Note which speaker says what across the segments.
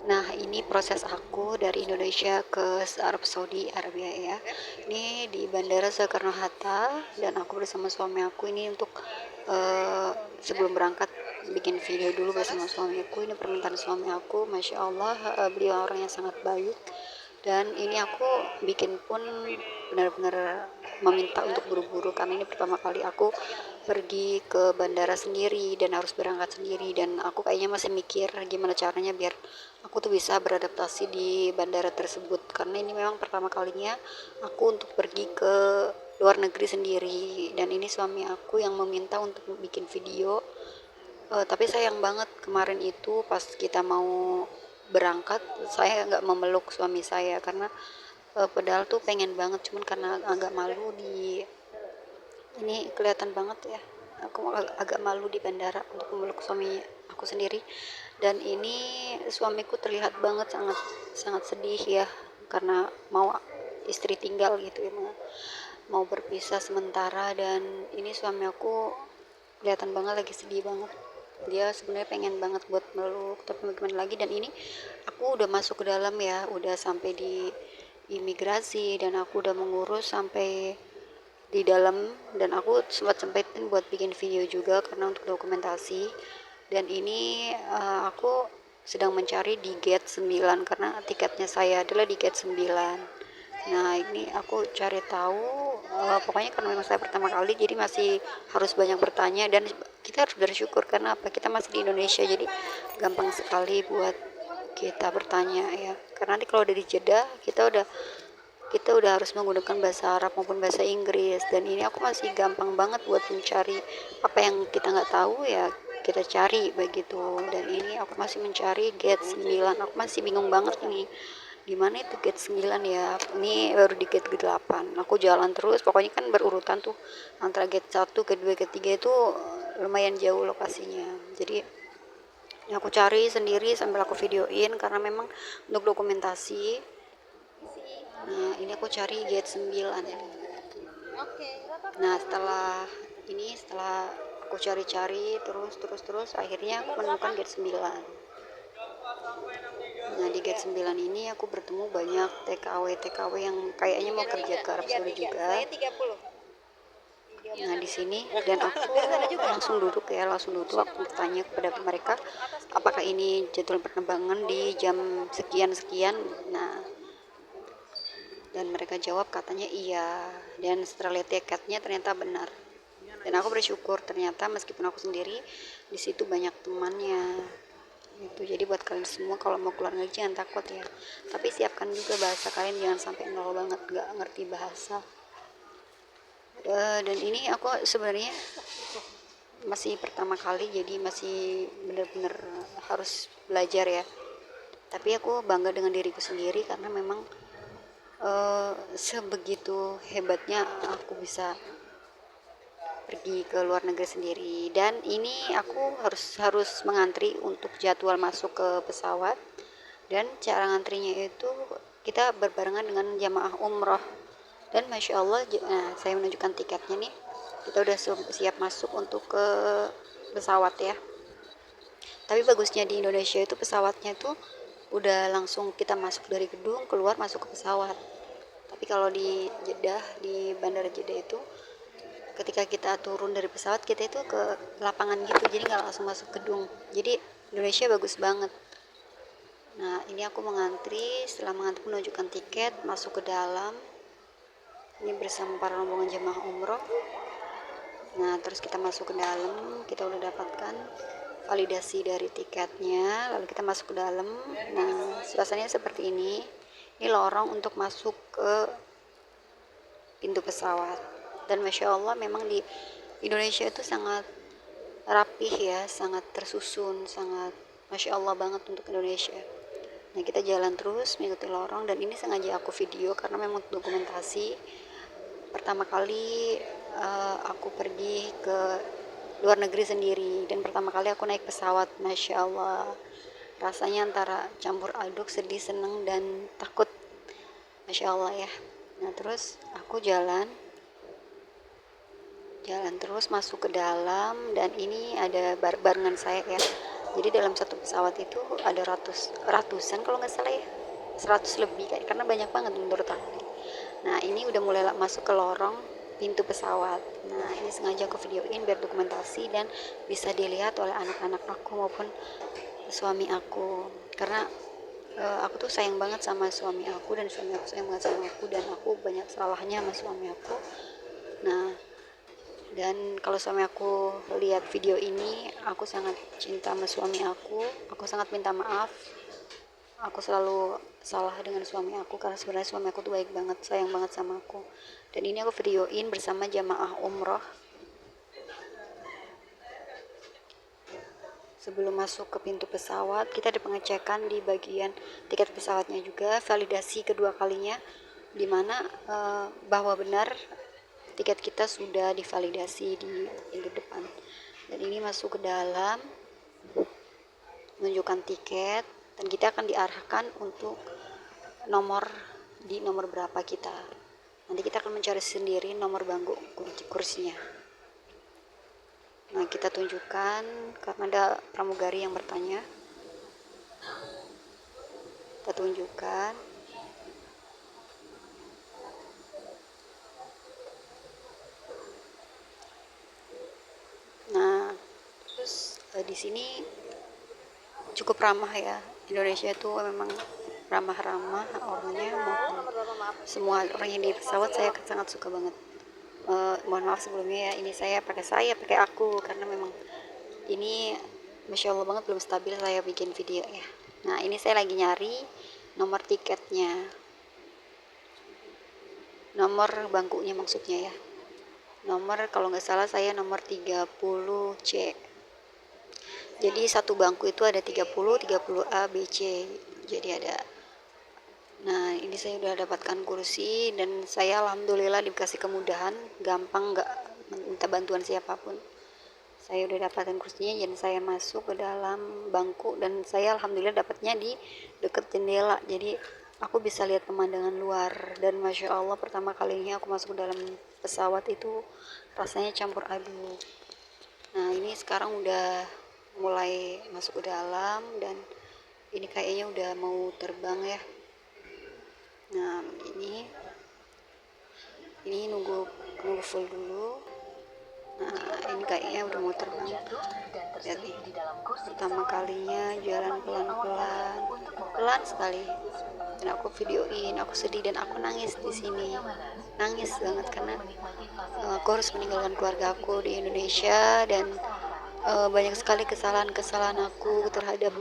Speaker 1: Nah, ini proses aku dari Indonesia ke Arab Saudi Arabia ya. Ini di Bandara Soekarno-Hatta dan aku bersama suami aku ini untuk sebelum berangkat bikin video dulu bersama suamiku. Ini permintaan suami aku, Masya Allah, beliau orang yang sangat baik. Dan ini aku bikin pun benar-benar meminta untuk buru-buru karena ini pertama kali aku pergi ke bandara sendiri dan harus berangkat sendiri, dan aku kayaknya masih mikir gimana caranya biar aku tuh bisa beradaptasi di bandara tersebut karena ini memang pertama kalinya aku untuk pergi ke luar negeri sendiri. Dan ini suami aku yang meminta untuk bikin video. Tapi sayang banget kemarin itu pas kita mau berangkat saya nggak memeluk suami saya karena padahal tuh pengen banget, cuman karena agak malu di ini kelihatan banget ya, aku agak malu di bandara untuk memeluk suami aku sendiri. Dan ini suamiku terlihat banget sangat sangat sedih ya karena mau istri tinggal gitu ya, mau berpisah sementara. Dan ini suami aku kelihatan banget lagi sedih banget, dia sebenarnya pengen banget buat meluk tapi gimana lagi. Dan ini aku udah masuk ke dalam ya, udah sampai di imigrasi dan aku udah mengurus sampai di dalam, dan aku sempat sempetin buat bikin video juga karena untuk dokumentasi. Dan ini aku sedang mencari di gate 9 karena tiketnya saya adalah di gate 9. Nah, ini aku cari tahu, pokoknya karena memang saya pertama kali jadi masih harus banyak bertanya, dan kita harus bersyukur karena apa, kita masih di Indonesia jadi gampang sekali buat kita bertanya ya. Karena nanti kalau dari Jeddah kita udah harus menggunakan bahasa Arab maupun bahasa Inggris, dan ini aku masih gampang banget buat mencari apa yang kita nggak tahu ya kita cari begitu. Dan ini aku masih mencari gate 9, aku masih bingung banget ini di mana itu gate 9 ya, ini baru di gate ke-8. Aku jalan terus, pokoknya kan berurutan tuh antara gate 1, kedua, ketiga itu lumayan jauh lokasinya. Jadi aku cari sendiri sambil aku videoin karena memang untuk dokumentasi. Nah, ini aku cari gate 9. Nah, setelah aku cari-cari terus akhirnya aku menemukan gate 9. Nah, di gate 9 ini aku bertemu banyak TKW yang kayaknya mau kerja ke Arab Saudi juga. Nah, di sini dan aku langsung duduk aku bertanya kepada mereka apakah ini jadwal penerbangan di jam sekian sekian. Nah, dan mereka jawab katanya iya, dan setelah lihat tiketnya ternyata benar. Dan aku bersyukur ternyata meskipun aku sendiri di situ banyak temannya itu. Jadi buat kalian semua kalau mau keluar negeri jangan takut ya, tapi siapkan juga bahasa kalian, jangan sampai nol banget nggak ngerti bahasa. Dan ini aku sebenarnya masih pertama kali jadi masih bener-bener harus belajar ya, tapi aku bangga dengan diriku sendiri karena memang sebegitu hebatnya aku bisa pergi ke luar negeri sendiri. Dan ini aku harus mengantri untuk jadwal masuk ke pesawat, dan cara ngantrinya itu kita berbarengan dengan jamaah umroh. Dan masya Allah, saya menunjukkan tiketnya nih, kita udah siap masuk untuk ke pesawat ya. Tapi bagusnya di Indonesia itu pesawatnya itu udah langsung kita masuk dari gedung keluar masuk ke pesawat. Tapi kalau di Jeddah, di Bandara Jeddah itu ketika kita turun dari pesawat kita itu ke lapangan gitu, jadi nggak langsung masuk gedung. Jadi Indonesia bagus banget. Nah, ini aku mengantri, setelah mengantri menunjukkan tiket masuk ke dalam ini bersama para rombongan jemaah umroh. Nah, terus kita masuk ke dalam, kita udah dapatkan validasi dari tiketnya, lalu kita masuk ke dalam. Nah, suasananya seperti ini lorong untuk masuk ke pintu pesawat. Dan masya Allah memang di Indonesia itu sangat rapih ya, sangat tersusun, sangat masya Allah banget untuk Indonesia. Nah, kita jalan terus mengikuti lorong, dan ini sengaja aku video karena memang dokumentasi. Pertama kali aku pergi ke luar negeri sendiri, dan pertama kali aku naik pesawat, masya Allah rasanya antara campur aduk, sedih, seneng, dan takut, masya Allah ya. Nah, terus aku jalan terus masuk ke dalam, dan ini ada barengan saya ya, Jadi dalam satu pesawat itu ada ratusan kalau nggak salah ya, 100 lebih kayak, karena banyak banget menurut aku. Nah ini udah mulai masuk ke lorong pintu pesawat. Nah ini sengaja aku videoin biar dokumentasi dan bisa dilihat oleh anak-anak aku maupun suami aku, karena aku tuh sayang banget sama suami aku dan suami aku sayang banget sama aku, dan aku banyak salahnya sama suami aku. Nah dan kalau suami aku lihat video ini, aku sangat cinta sama suami aku sangat minta maaf, aku selalu salah dengan suami aku karena sebenarnya suami aku tuh baik banget, sayang banget sama aku. Dan ini aku videoin bersama jamaah umroh sebelum masuk ke pintu pesawat. Kita ada pengecekan di bagian tiket pesawatnya juga, validasi kedua kalinya, dimana bahwa benar tiket kita sudah divalidasi di pintu depan. Dan ini masuk ke dalam, menunjukkan tiket, dan kita akan diarahkan untuk nomor berapa kita. Nanti kita akan mencari sendiri nomor bangku kursinya. Nah kita tunjukkan karena ada pramugari yang bertanya, kita tunjukkan. Nah terus di sini cukup ramah ya, Indonesia itu memang ramah-ramah orangnya, maupun semua orang yang di pesawat saya sangat suka banget. Mohon maaf sebelumnya ya, ini saya pakai aku karena memang ini Masya Allah banget belum stabil saya bikin video ya. Nah ini saya lagi nyari nomor tiketnya, nomor bangkunya maksudnya ya, nomor kalau nggak salah saya nomor 30C. Jadi satu bangku itu ada 30A, B, C. Jadi ada. Nah ini saya udah dapatkan kursi dan saya alhamdulillah dikasih kemudahan, gampang, nggak minta bantuan siapapun. Saya udah dapatkan kursinya dan saya masuk ke dalam bangku, dan saya alhamdulillah dapatnya di deket jendela, jadi aku bisa lihat pemandangan luar. Dan Masya Allah pertama kalinya aku masuk ke dalam pesawat itu rasanya campur aduk. Nah ini sekarang udah mulai masuk ke dalam dan ini kayaknya udah mau terbang ya. Nah ini nunggu full dulu. Nah ini kayaknya udah mau terbang. Lihat nih, pertama kalinya jalan pelan sekali, dan aku videoin, aku sedih dan aku nangis di sini, nangis banget karena aku harus meninggalkan keluarga aku di Indonesia, dan banyak sekali kesalahan aku terhadap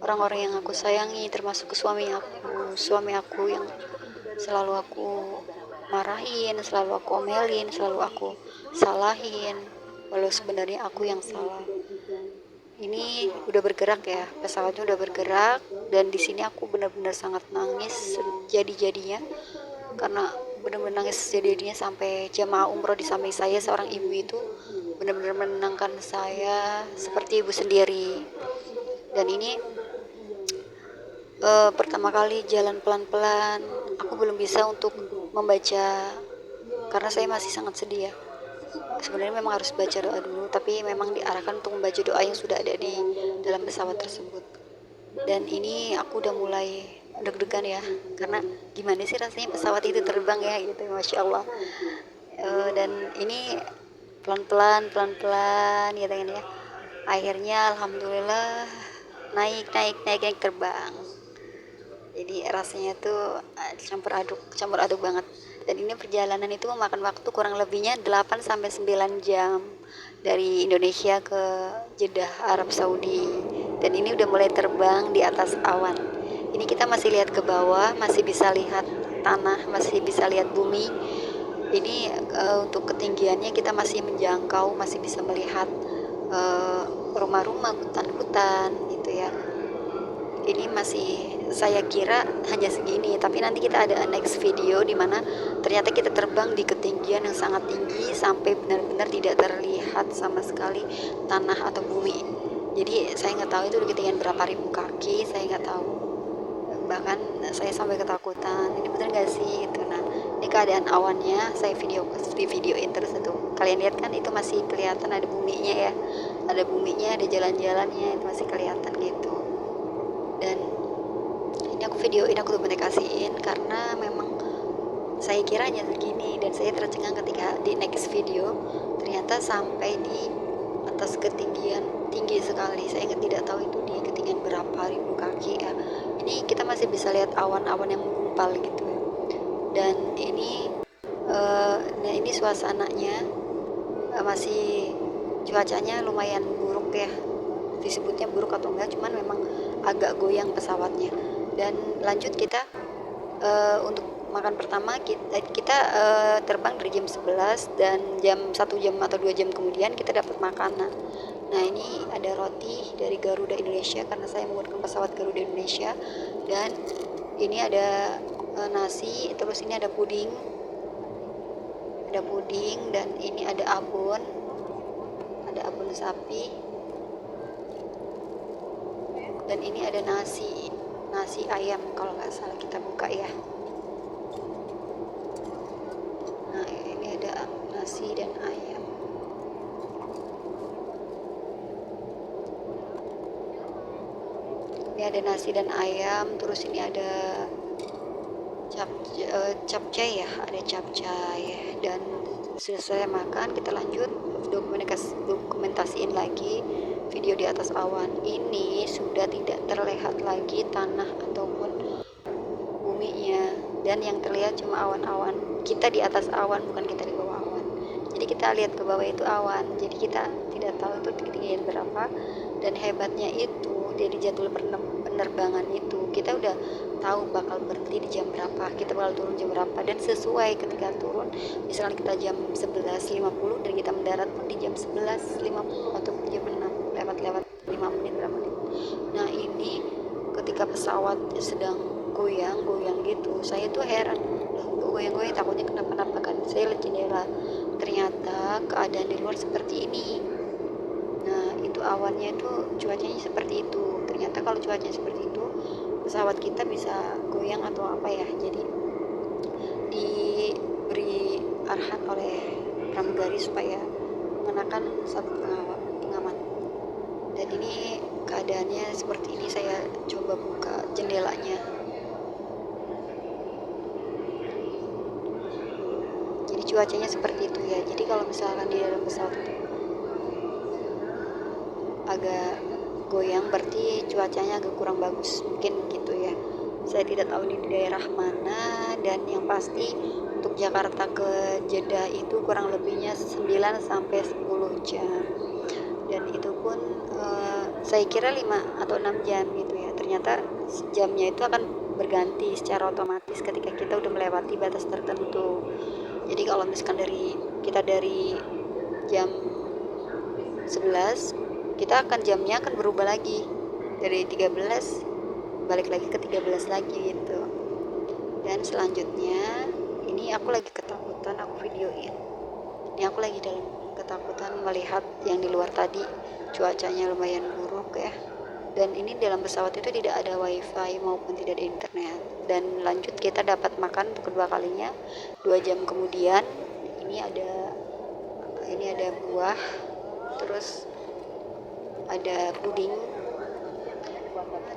Speaker 1: orang-orang yang aku sayangi, termasuk suami aku yang selalu aku marahin, selalu aku omelin, selalu aku salahin, walau sebenarnya aku yang salah. Ini udah bergerak ya, pesawatnya udah bergerak, dan di sini aku benar-benar sangat nangis jadi-jadinya, karena benar-benar nangis jadi-jadinya sampai jamaah umroh di samping saya, seorang ibu itu benar-benar menenangkan saya seperti ibu sendiri. Dan ini pertama kali jalan pelan-pelan, aku belum bisa untuk membaca karena saya masih sangat sedih ya. Sebenarnya memang harus baca doa dulu, tapi memang diarahkan untuk membaca doa yang sudah ada di dalam pesawat tersebut. Dan ini aku udah mulai deg-degan ya, karena gimana sih rasanya pesawat itu terbang ya gitu, Masya Allah. Dan ini pelan-pelan gitu kan ya. Akhirnya alhamdulillah naik terbang. Jadi rasanya tuh campur aduk banget. Dan ini perjalanan itu memakan waktu kurang lebihnya 8 sampai 9 jam dari Indonesia ke Jeddah, Arab Saudi. Dan ini udah mulai terbang di atas awan. Ini kita masih lihat ke bawah, masih bisa lihat tanah, masih bisa lihat bumi. Ini untuk ketinggiannya kita masih menjangkau, masih bisa melihat rumah-rumah, hutan-hutan gitu ya. Ini masih, saya kira hanya segini, tapi nanti kita ada next video di mana ternyata kita terbang di ketinggian yang sangat tinggi sampai benar-benar tidak terlihat sama sekali tanah atau bumi. Jadi saya nggak tahu itu di ketinggian berapa ribu kaki, saya nggak tahu. bahkan saya sampai ketakutan, ini bener gak sih itu. Nah, ini keadaan awannya saya videoin terus itu, kalian lihat kan, itu masih kelihatan ada buminya ya, ada buminya, ada jalan-jalannya, itu masih kelihatan gitu. Dan ini aku videoin, aku dokumentasiin karena memang saya kira hanya segini, dan saya tercengang ketika di next video ternyata sampai di atas ketinggian tinggi sekali. Saya tidak tahu itu di ketinggian berapa ribu kaki ya. Ini kita masih bisa lihat awan-awan yang menggumpal gitu ya. Dan ini nah ini suasananya masih cuacanya lumayan buruk ya, disebutnya buruk atau enggak, cuman memang agak goyang pesawatnya. Dan lanjut kita untuk makan pertama, kita terbang dari jam 11, dan jam 1 jam atau 2 jam kemudian kita dapat makanan. Nah, ini ada roti dari Garuda Indonesia karena saya menggunakan pesawat Garuda Indonesia, dan ini ada nasi, terus ini ada puding, dan ini ada abon sapi, dan ini ada nasi ayam kalau nggak salah, kita buka ya. Nah, ini ada nasi dan ayam. Ini ada nasi dan ayam, terus ini ada capcay ya, ada capcay. Dan selesai makan, kita lanjut dokumentasiin lagi video di atas awan. Ini sudah tidak terlihat lagi tanah ataupun buminya, dan yang terlihat cuma awan-awan. Kita di atas awan, bukan kita di bawah awan. Jadi kita lihat ke bawah itu awan, jadi kita tidak tahu itu ketinggian berapa. Dan hebatnya itu dari jadwal penerbangan itu kita udah tahu bakal berhenti di jam berapa, kita bakal turun jam berapa, dan sesuai ketika turun, misalnya kita jam 11.50 dan kita mendarat pun di jam 11.50 atau jam 6 lewat 5 menit berapa menit. Nah, ini ketika pesawat sedang goyang gitu, saya tuh heran, goyang-goyang takutnya kenapa-napa kan. Saya lihat jendela, ternyata keadaan di luar seperti ini. Nah, itu awannya itu, cuacanya seperti itu. Ternyata kalau cuacanya seperti itu, pesawat kita bisa goyang atau apa ya. Jadi diberi arahan oleh pramugari supaya mengenakan sabuk pengaman. Dan ini keadaannya seperti ini, saya coba buka jendelanya. Jadi cuacanya seperti itu ya. Jadi kalau misalkan di dalam pesawat itu agak goyang, berarti cuacanya agak kurang bagus, mungkin gitu ya. Saya tidak tahu ini di daerah mana, dan yang pasti untuk Jakarta ke Jeddah itu kurang lebihnya 9 sampai 10 jam. Dan itu pun saya kira 5 atau 6 jam gitu ya. Ternyata jamnya itu akan berganti secara otomatis ketika kita udah melewati batas tertentu. Jadi kalau misalkan kita dari jam 11, kita akan jamnya akan berubah lagi, dari 13 balik lagi ke 13 lagi gitu. Dan selanjutnya ini aku lagi ketakutan, aku videoin. Ini aku lagi dalam ketakutan melihat yang di luar tadi, cuacanya lumayan buruk ya. Dan ini dalam pesawat itu tidak ada wifi maupun tidak ada internet. Dan lanjut kita dapat makan untuk kedua kalinya 2 jam kemudian. Ini ada buah, terus ada puding,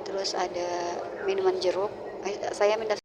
Speaker 1: terus ada minuman jeruk. Saya minta